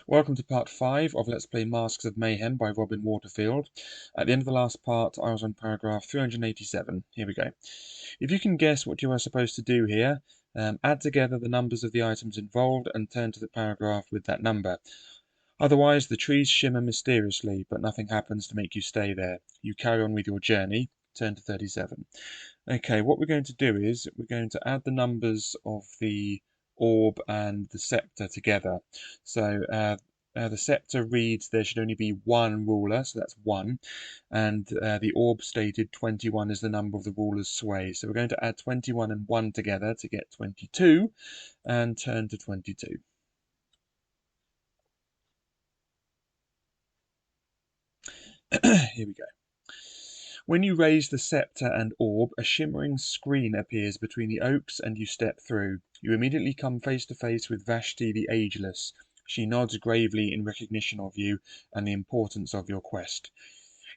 Welcome to part 5 of Let's Play Masks of Mayhem by Robin Waterfield. At the end of the last part, I was on paragraph 387. Here we go. If you can guess what you are supposed to do here, add together the numbers of the items involved and turn to the paragraph with that number. Otherwise, the trees shimmer mysteriously, but nothing happens to make you stay there. You carry on with your journey. Turn to 37. Okay, what we're going to do is we're going to add the numbers of the orb and the scepter together. So the scepter reads there should only be one ruler, so that's 1, and the orb stated 21 is the number of the ruler's sway. So we're going to add 21 and 1 together to get 22, and turn to 22. Here we go. When you raise the scepter and orb, a shimmering screen appears between the oaks and you step through. You immediately come face to face with Vashti the Ageless. She nods gravely in recognition of you and the importance of your quest.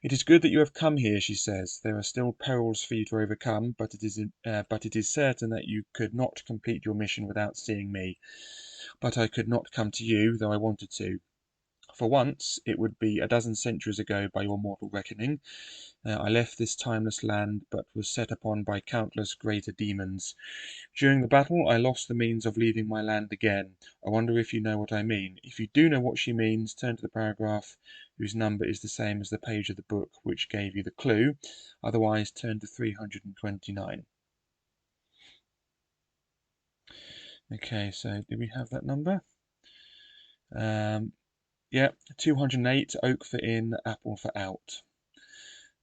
"It is good that you have come here," she says. "There are still perils for you to overcome, but it is certain that you could not complete your mission without seeing me. But I could not come to you, though I wanted to. For once, it would be a dozen centuries ago by your mortal reckoning, I left this timeless land, but was set upon by countless greater demons. During the battle, I lost the means of leaving my land again. I wonder if you know what I mean. If you do know what she means, turn to the paragraph whose number is the same as the page of the book which gave you the clue. Otherwise, turn to 329. Okay, so do we have that number? Yeah, 208, oak for in, apple for out.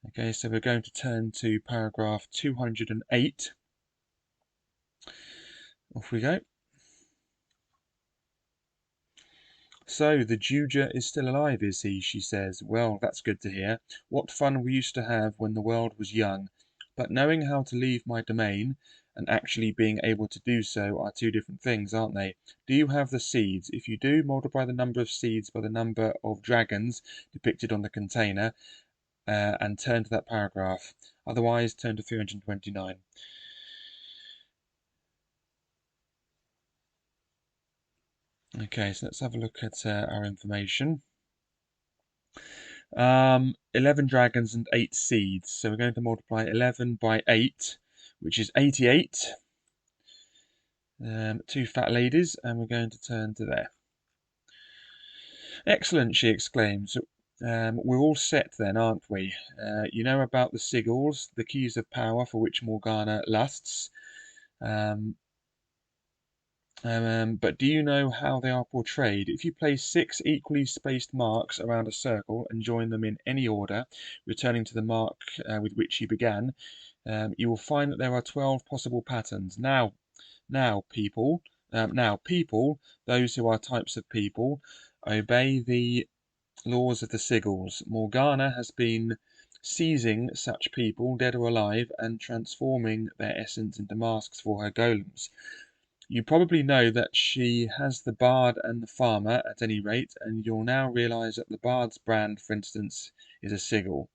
Okay, so we're going to turn to paragraph 208. Off we go. "So the Juger is still alive, is he?" she says. "Well, that's good to hear. What fun we used to have when the world was young. But knowing how to leave my domain and actually being able to do so are two different things, aren't they? Do you have the seeds? If you do, multiply the number of seeds by the number of dragons depicted on the container, and turn to that paragraph. Otherwise, turn to 329. Okay, so let's have a look at our information. 11 dragons and 8 seeds. So we're going to multiply 11 by 8, which is 88. 2 fat ladies, and we're going to turn to there. "Excellent," she exclaims. "We're all set then, aren't we? You know about the sigils, the keys of power for which Morgana lusts. But do you know how they are portrayed? If you place 6 equally spaced marks around a circle and join them in any order, returning to the mark with which you began, you will find that there are 12 possible patterns. Now, people, those who are types of people, obey the laws of the sigils. Morgana has been seizing such people, dead or alive, and transforming their essence into masks for her golems. You probably know that she has the bard and the farmer, at any rate, and you'll now realize that the bard's brand, for instance, is a sigil.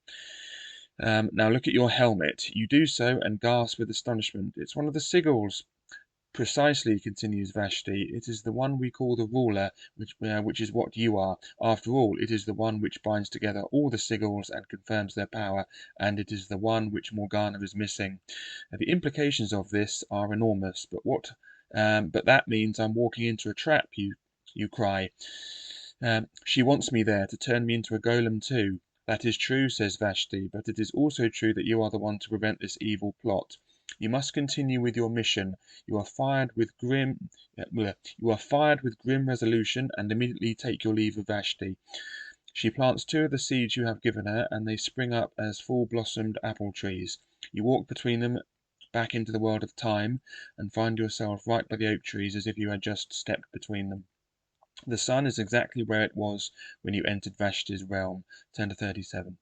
Now look at your helmet. You do so and gasp with astonishment. It's one of the sigils." "Precisely," continues Vashti. "It is the one we call the ruler, which is what you are. After all, it is the one which binds together all the sigils and confirms their power, and it is the one which Morgana is missing. The implications of this are enormous, but that means I'm walking into a trap, you cry. She wants me there to turn me into a golem too." "That is true," says Vashti, "but it is also true that you are the one to prevent this evil plot. You must continue with your mission. You are fired with grim resolution, and immediately take your leave of Vashti. She plants 2 of the seeds you have given her, and they spring up as full-blossomed apple trees. You walk between them back into the world of time, and find yourself right by the oak trees as if you had just stepped between them. The sun is exactly where it was when you entered Vashti's realm." Turn to 37.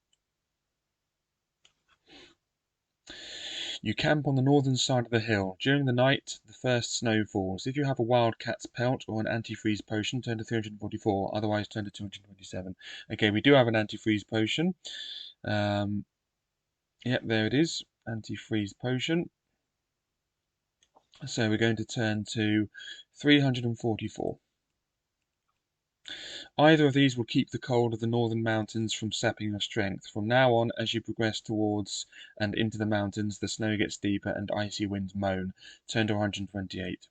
"You camp on the northern side of the hill. During the night, the first snow falls. If you have a wildcat's pelt or an antifreeze potion, turn to 344. Otherwise, turn to 227. Okay, we do have an antifreeze potion. Yep, there it is. Antifreeze potion. So we're going to turn to 344. Either of these will keep the cold of the northern mountains from sapping your strength. From now on, as you progress towards and into the mountains, the snow gets deeper and icy winds moan. Turn to 128.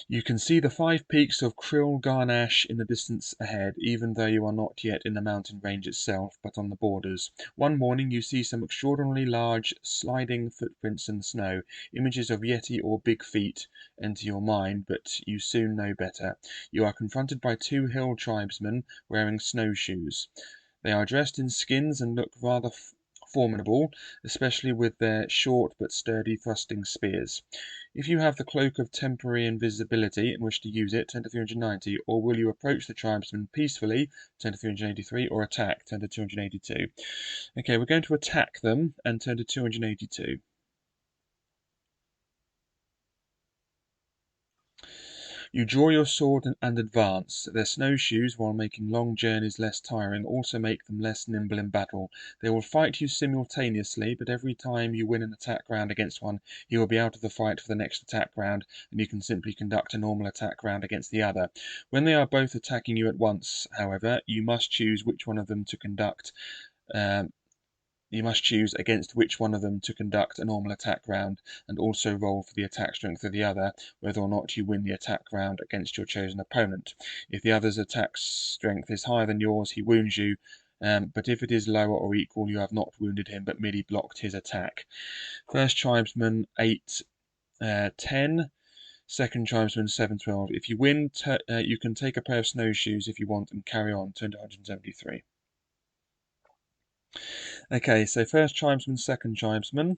You can see the 5 peaks of Krill Garnash in the distance ahead, even though you are not yet in the mountain range itself, but on the borders. One morning you see some extraordinarily large sliding footprints in the snow. Images of Yeti or Big Feet enter your mind, but you soon know better. You are confronted by 2 hill tribesmen wearing snowshoes. They are dressed in skins and look rather formidable, especially with their short but sturdy thrusting spears. If you have the cloak of temporary invisibility and wish to use it, turn to 390, or will you approach the tribesmen peacefully, turn to 383, or attack, turn to 282. Okay, we're going to attack them and turn to 282. You draw your sword and advance. Their snowshoes, while making long journeys less tiring, also make them less nimble in battle. They will fight you simultaneously, but every time you win an attack round against one, he will be out of the fight for the next attack round, and you can simply conduct a normal attack round against the other. When they are both attacking you at once, however, you must choose which one of them to conduct. You must choose against which one of them to conduct a normal attack round, and also roll for the attack strength of the other, whether or not you win the attack round against your chosen opponent. If the other's attack strength is higher than yours, he wounds you, but if it is lower or equal, you have not wounded him, but merely blocked his attack. First tribesman 8, 10. Second tribesman 7, 12. If you win, you can take a pair of snowshoes if you want and carry on. Turn to 173. Okay, so first tribesman, second tribesman.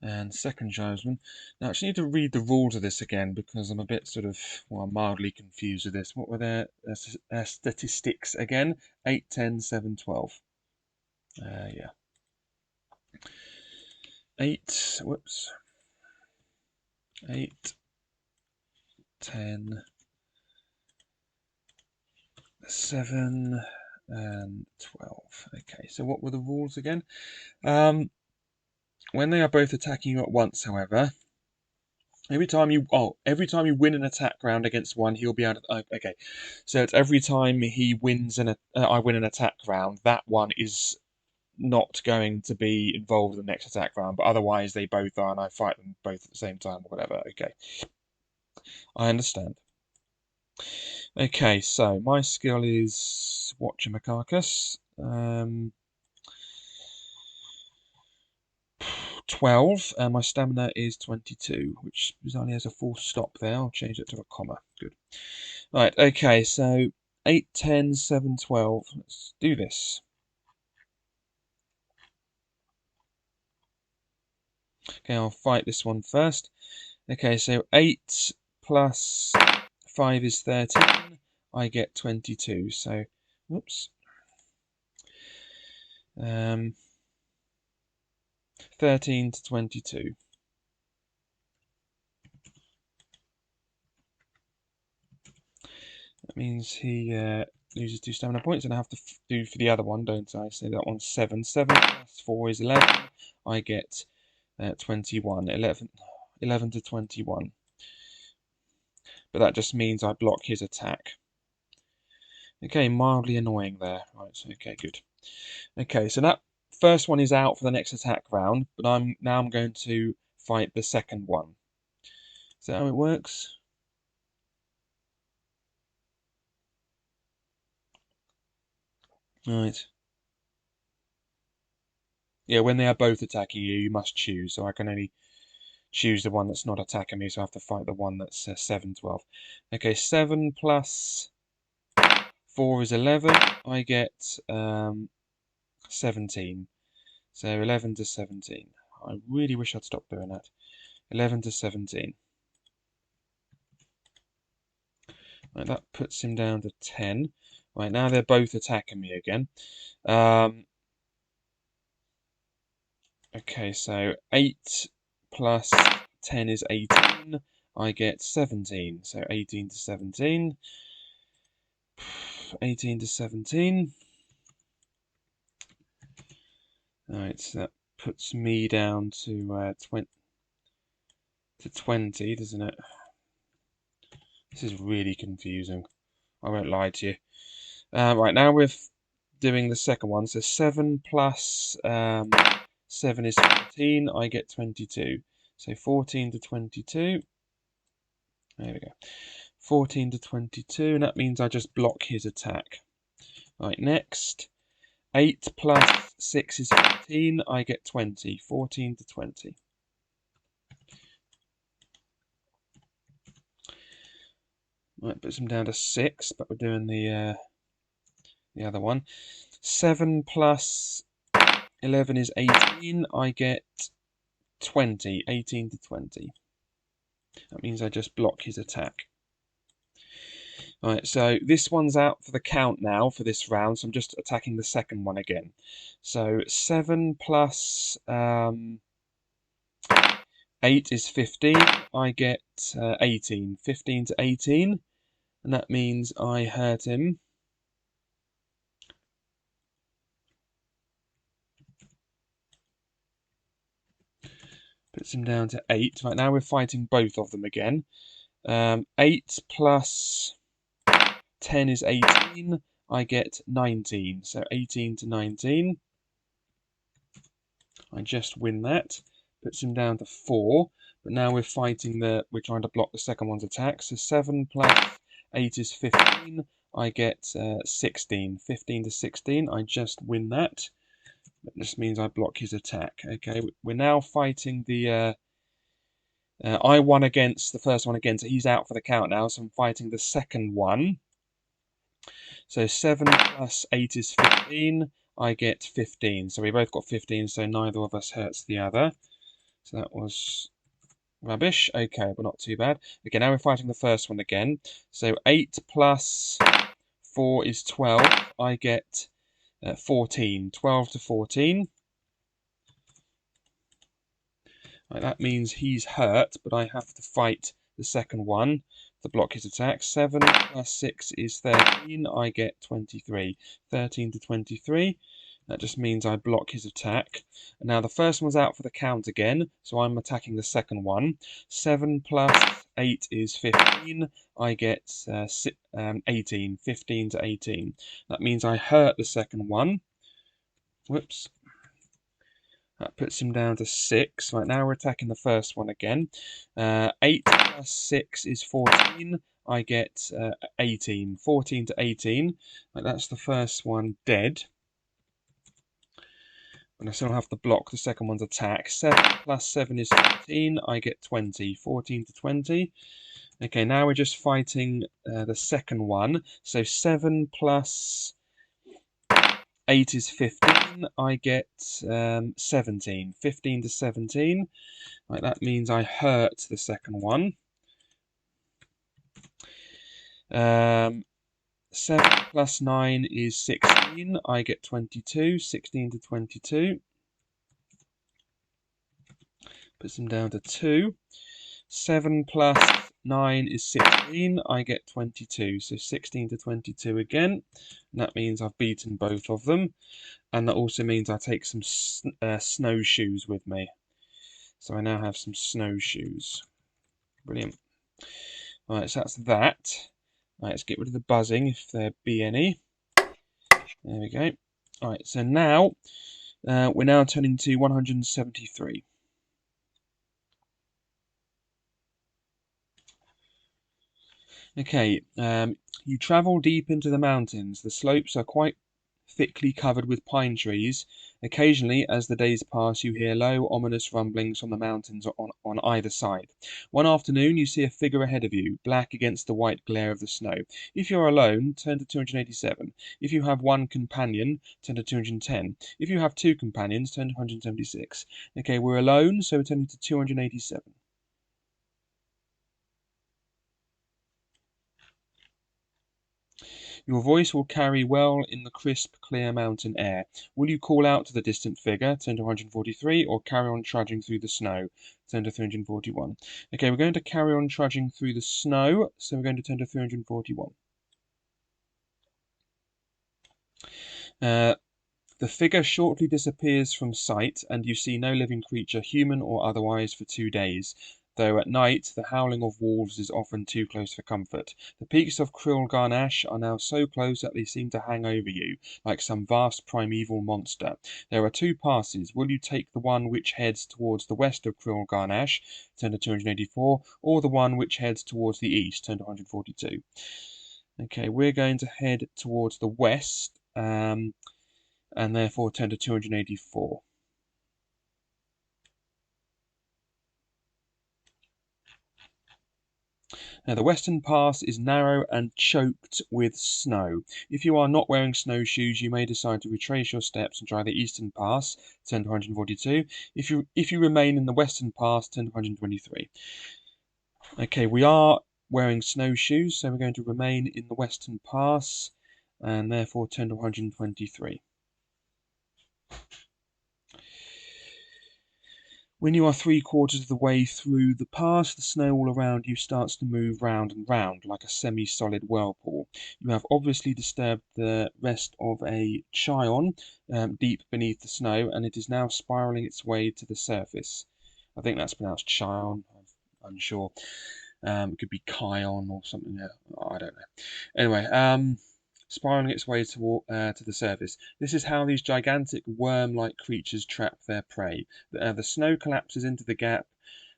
And second tribesman. Now, I actually need to read the rules of this again because I'm a bit mildly confused with this. What were their statistics again? 8, 10, 7, 12. Yeah. 8, whoops. 8, 10, 7, and 12. Okay, so what were the rules again? When they are both attacking you at once, however, every time you win an attack round against one, he'll be out of. Okay, so it's every time he wins I win an attack round, that one is not going to be involved in the next attack round, but otherwise they both are, and I fight them both at the same time or whatever. Okay, I understand. Okay, so my skill is whatchamacarcus. 12, and my stamina is 22, which only has a full stop there. I'll change it to a comma. Good. Right, okay, so 8, 10, 7, 12. Let's do this. Okay, I'll fight this one first. Okay, so 8 plus 5 is 13. I get 22, so, whoops. 13 to 22. That means he loses 2 stamina points, and I have to do for the other one, don't I? So that one's 7. 7 plus 4 is 11. I get 21. 11 to 21. But that just means I block his attack. Okay, mildly annoying there. Right, okay, good. Okay, so that first one is out for the next attack round, but I'm going to fight the second one. Is that how it works? Right. Yeah, when they are both attacking you, you must choose. So I can only choose the one that's not attacking me, so I have to fight the one that's 7, 12. Okay, 7 plus 4 is 11. I get 17. So 11 to 17. I really wish I'd stop doing that. 11 to 17. Right, that puts him down to 10. Right, now they're both attacking me again. Okay, so 8 plus 10 is 18. I get 17. So 18 to 17. 18 to 17. Alright, so that puts me down to 20, doesn't it? This is really confusing. I won't lie to you. Right, now we're doing the second one. So 7 plus 7 is 14. I get 22. So 14 to 22. There we go. 14 to 22, and that means I just block his attack. Right, next. 8 plus 6 is 14. I get 20. 14 to 20. Right, puts him down to 6, but we're doing the other one. 7 plus 11 is 18. I get 20. 18 to 20. That means I just block his attack. Alright, so this one's out for the count now for this round, so I'm just attacking the second one again. So 7 plus 8 is 15. I get 18. 15 to 18. And that means I hurt him. Puts him down to 8. Right, now we're fighting both of them again. 8 plus 10 is 18. I get 19. So 18 to 19. I just win that. Puts him down to 4. But now we're fighting we're trying to block the second one's attack. So 7 plus 8 is 15. I get 16. 15 to 16. I just win that. That just means I block his attack. Okay, we're now fighting the... I won against the first one again, so he's out for the count now. So I'm fighting the second one. So 7 plus 8 is 15. I get 15. So we both got 15, so neither of us hurts the other. So that was rubbish. Okay, but not too bad. Okay, now we're fighting the first one again. So 8 plus 4 is 12. I get 14. 12 to 14. Right, that means he's hurt, but I have to fight the second one to block his attack. 7 plus 6 is 13. I get 23. 13 to 23. That just means I block his attack. And now the first one's out for the count again, so I'm attacking the second one. 7 plus 8 is 15. I get 18. 15 to 18. That means I hurt the second one. Whoops. That puts him down to 6. Right, now we're attacking the first one again. 8 plus 6 is 14. I get 18. 14 to 18. Right, that's the first one dead. And I still have to block the second one's attack. 7 plus 7 is 14. I get 20. 14 to 20. Okay, now we're just fighting the second one. So 7 plus 8 is 15. I get 17. 15 to 17. Right, that means I hurt the second one. 7 plus 9 is 16. I get 22. 16 to 22. Puts them down to 2. 7 plus 9 is 16. I get 22. So 16 to 22 again. And that means I've beaten both of them. And that also means I take some snowshoes with me. So I now have some snowshoes. Brilliant. Alright, so that's that. Alright, let's get rid of the buzzing if there be any. There we go. Alright, so now we're now turning to 173. Okay, you travel deep into the mountains. The slopes are quite thickly covered with pine trees. Occasionally, as the days pass, you hear low, ominous rumblings from the mountains on either side. One afternoon, you see a figure ahead of you, black against the white glare of the snow. If you're alone, turn to 287. If you have one companion, turn to 210. If you have two companions, turn to 176. Okay, we're alone, so we're turning to 287. Your voice will carry well in the crisp, clear mountain air. Will you call out to the distant figure, turn to 143, or carry on trudging through the snow, turn to 341? Okay, we're going to carry on trudging through the snow, so we're going to turn to 341. The The figure shortly disappears from sight, and you see no living creature, human or otherwise, for 2 days, though at night the howling of wolves is often too close for comfort. The peaks of Cryl Garnash are now so close that they seem to hang over you, like some vast primeval monster. There are 2 passes. Will you take the one which heads towards the west of Cryl Garnash, turn to 284, or the one which heads towards the east, turn to 142? Okay, we're going to head towards the west, and therefore turn to 284. Now, the western pass is narrow and choked with snow. If you are not wearing snowshoes, you may decide to retrace your steps and try the eastern pass, turn to 142. If you remain in the western pass, turn to 123. Okay, we are wearing snowshoes, so we're going to remain in the western pass, and therefore turn to 123. When you are 3/4 of the way through the pass, the snow all around you starts to move round and round like a semi-solid whirlpool. You have obviously disturbed the rest of a Chion deep beneath the snow, and it is now spiraling its way to the surface. I think that's pronounced Chion. I'm unsure. It could be Kion or something. I don't know. Anyway, spiraling its way to the surface. This is how these gigantic worm-like creatures trap their prey. The snow collapses into the gap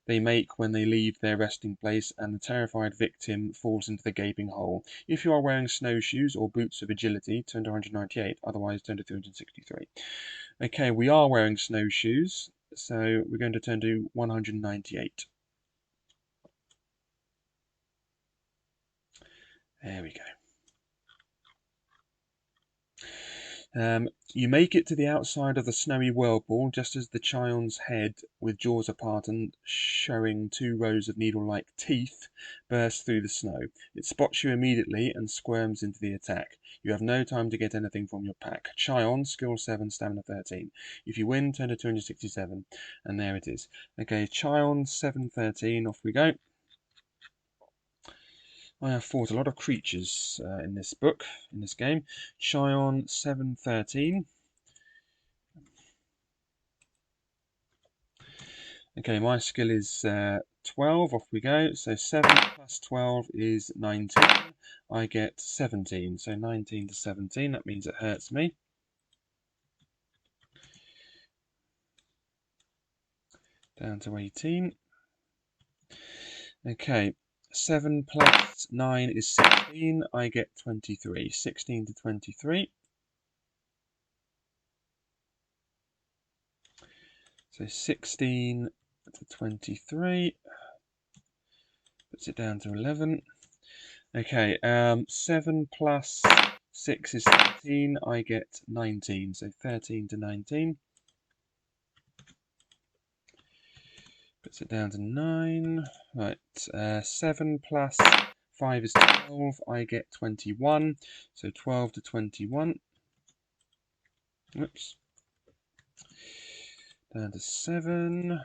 they make when they leave their resting place, and the terrified victim falls into the gaping hole. If you are wearing snowshoes or boots of agility, turn to 198, otherwise turn to 363. Okay, we are wearing snowshoes, so we're going to turn to 198. There we go. You make it to the outside of the snowy whirlpool just as the Chion's head, with jaws apart and showing 2 rows of needle-like teeth, bursts through the snow. It spots you immediately and squirms into the attack. You have no time to get anything from your pack. Chion, skill 7, stamina 13. If you win, turn to 267, and there it is. Okay, Chion 713, off we go. I have fought a lot of creatures in this game. Chion 713. Okay, my skill is 12, off we go. So 7 plus 12 is 19. I get 17, so 19 to 17, that means it hurts me. Down to 18. Okay, 7 plus 9 is 16, I get 23. 16 to 23. So 16 to 23. Puts it down to 11. Okay, 7 plus 6 is 13, I get 19, so 13 to 19. Puts it down to 9. Right, 7 plus 5 is 12, I get 21, so 12 to 21. Oops. Down to 7.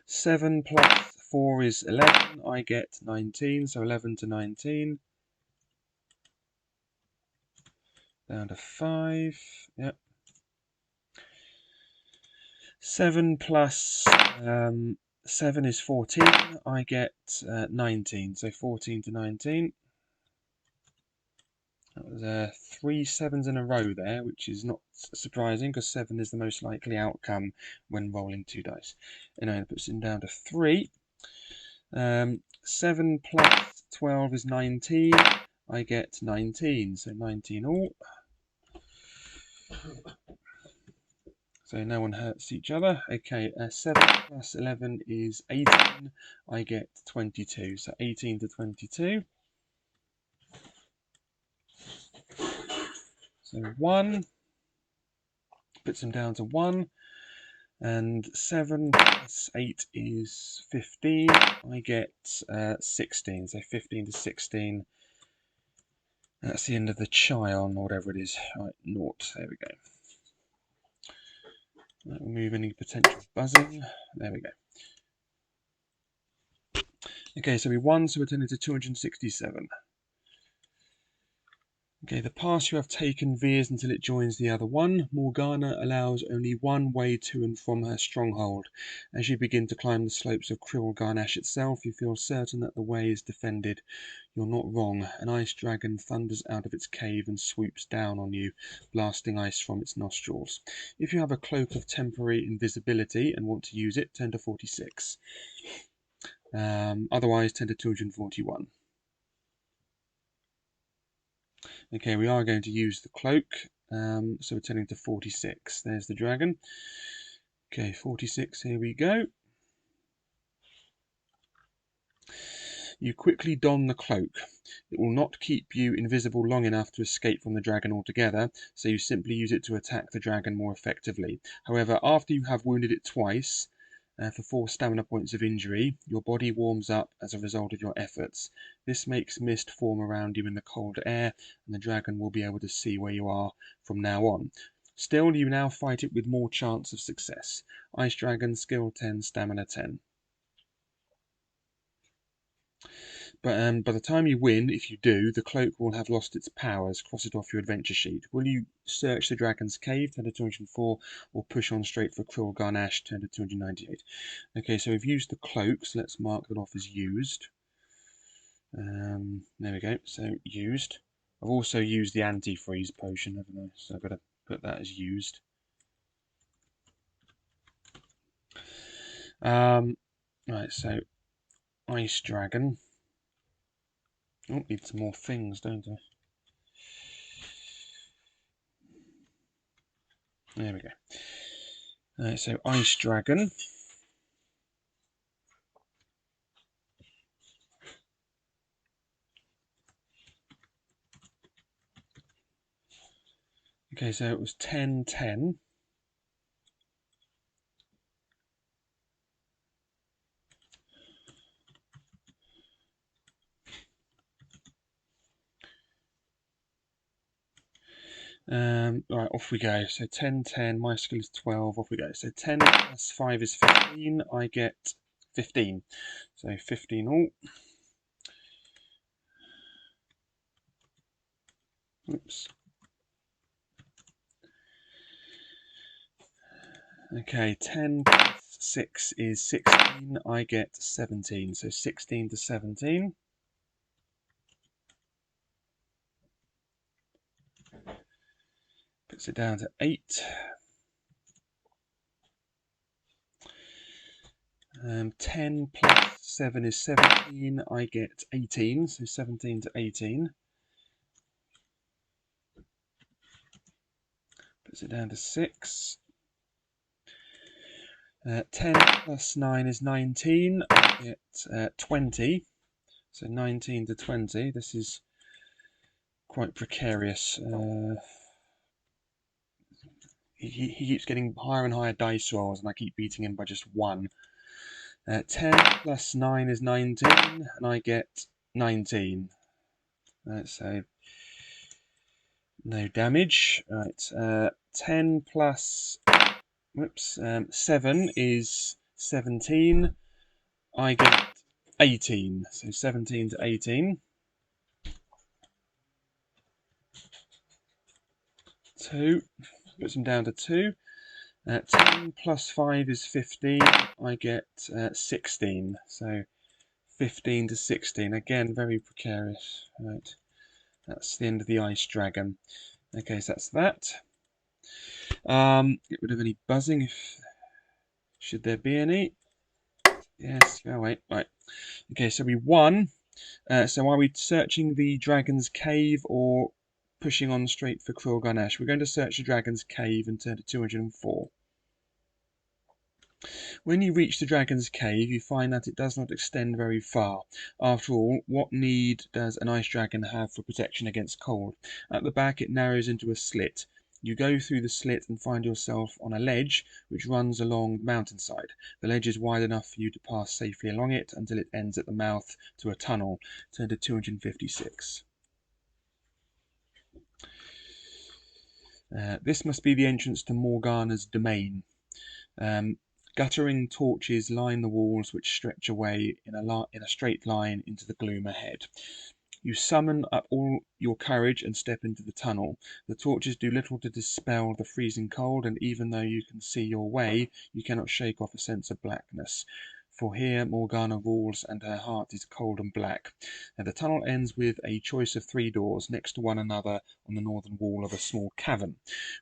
7 plus 4 is 11, I get 19, so 11 to 19. Down to 5, yep. 7 plus 7 is 14, I get 19, so 14 to 19. That was 3 7s in a row there, which is not surprising because 7 is the most likely outcome when rolling 2 dice. Anyway, that puts him down to 3. 7 plus 12 is 19, I get 19, so 19 all. So no one hurts each other. Okay, 7 plus 11 is 18. I get 22. So 18 to 22. So 1. Puts him down to 1. And 7 plus 8 is 15. I get 16. So 15 to 16. That's the end of the Chion, or whatever it is. Right, 0. There we go. Remove any potential buzzing. There we go. Okay, so we won, so we're turning to 267. Okay, the path you have taken veers until it joins the other one. Morgana allows only one way to and from her stronghold. As you begin to climb the slopes of Krill Garnash itself, you feel certain that the way is defended. You're not wrong. An ice dragon thunders out of its cave and swoops down on you, blasting ice from its nostrils. If you have a cloak of temporary invisibility and want to use it, turn to 46. Otherwise, turn to 241. Okay, we are going to use the cloak, so we're turning to 46. There's the dragon. Okay, 46, here we go. You quickly don the cloak. It will not keep you invisible long enough to escape from the dragon altogether, so you simply use it to attack the dragon more effectively. However, after you have wounded it twice, for 4 stamina points of injury, your body warms up as a result of your efforts. This makes mist form around you in the cold air, and the dragon will be able to see where you are from now on. Still, you now fight it with more chance of success. Ice Dragon, Skill 10, Stamina 10. But by the time you win, if you do, the cloak will have lost its powers. Cross it off your adventure sheet. Will you search the dragon's cave, turn to 204, or push on straight for Krill Garnash, turn to 298? Okay, so we've used the cloak, so let's mark that off as used. There we go, so used. I've also used the anti-freeze potion, haven't I? So I've got to put that as used. Right, so Ice Dragon. Oh, need some more things, don't I? There we go. Right, so Ice Dragon. Okay, so it was 10, 10. Right, off we go. So 10, 10, my skill is 12, off we go. So 10 plus 5 is 15, I get 15. So 15 all. Oops. Okay, 10 plus 6 is 16, I get 17. So 16 to 17. Puts it down to 8. 10 plus 7 is 17, I get 18, so 17 to 18. Puts it down to 6. 10 plus 9 is 19, I get 20, so 19 to 20. This is quite precarious. He keeps getting higher and higher dice rolls, and I keep beating him by just 1. 10 plus 9 is 19, and I get 19. So no damage. Right, 10 plus 7 is 17. I get 18. So 17 to 18. 2. Puts him down to 2. 10 plus 5 is 15. I get 16. So 15 to 16. Again, very precarious. Right. That's the end of the Ice Dragon. Okay, so that's that. Get rid of any buzzing if should there be any. Yes, oh wait, right. Okay, so we won. So are we searching the dragon's cave or pushing on straight for Krill Garnash? We're going to search the dragon's cave and turn to 204. When you reach the dragon's cave, you find that it does not extend very far. After all, what need does an ice dragon have for protection against cold? At the back, it narrows into a slit. You go through the slit and find yourself on a ledge which runs along the mountainside. The ledge is wide enough for you to pass safely along it until it ends at the mouth to a tunnel. Turn to 256. This must be the entrance to Morgana's domain. Guttering torches line the walls which stretch away in a straight line into the gloom ahead. You summon up all your courage and step into the tunnel. The torches do little to dispel the freezing cold, and even though you can see your way, you cannot shake off a sense of blackness. For here Morgana rules, and her heart is cold and black. And the tunnel ends with a choice of 3 doors next to one another on the northern wall of a small cavern.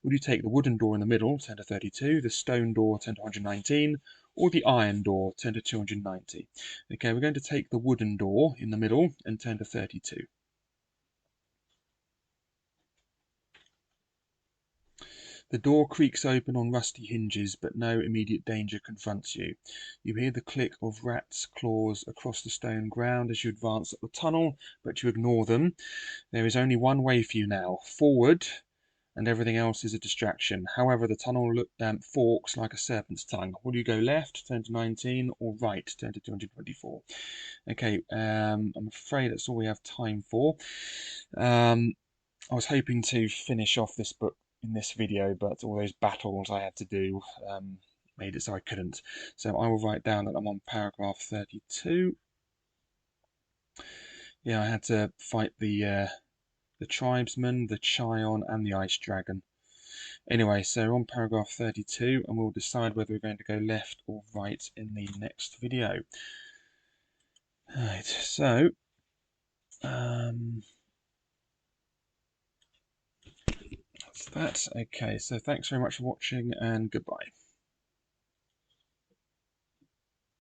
Will you take the wooden door in the middle, turn to 32, the stone door, turn to 119, or the iron door, turn to 290? Okay, we're going to take the wooden door in the middle and turn to 32. The door creaks open on rusty hinges, but no immediate danger confronts you. You hear the click of rats' claws across the stone ground as you advance up the tunnel, but you ignore them. There is only one way for you now, forward, and everything else is a distraction. However, the tunnel forks like a serpent's tongue. Will you go left, turn to 19, or right, turn to 224? Okay, I'm afraid that's all we have time for. I was hoping to finish off this book in this video, but all those battles I had to do made it so I couldn't. So I will write down that I'm on paragraph 32. Yeah, I had to fight the tribesman, the Chion, and the ice dragon. Anyway, so on paragraph 32, and we'll decide whether we're going to go left or right in the next video. Right, so that's that. Okay, so thanks very much for watching, and goodbye.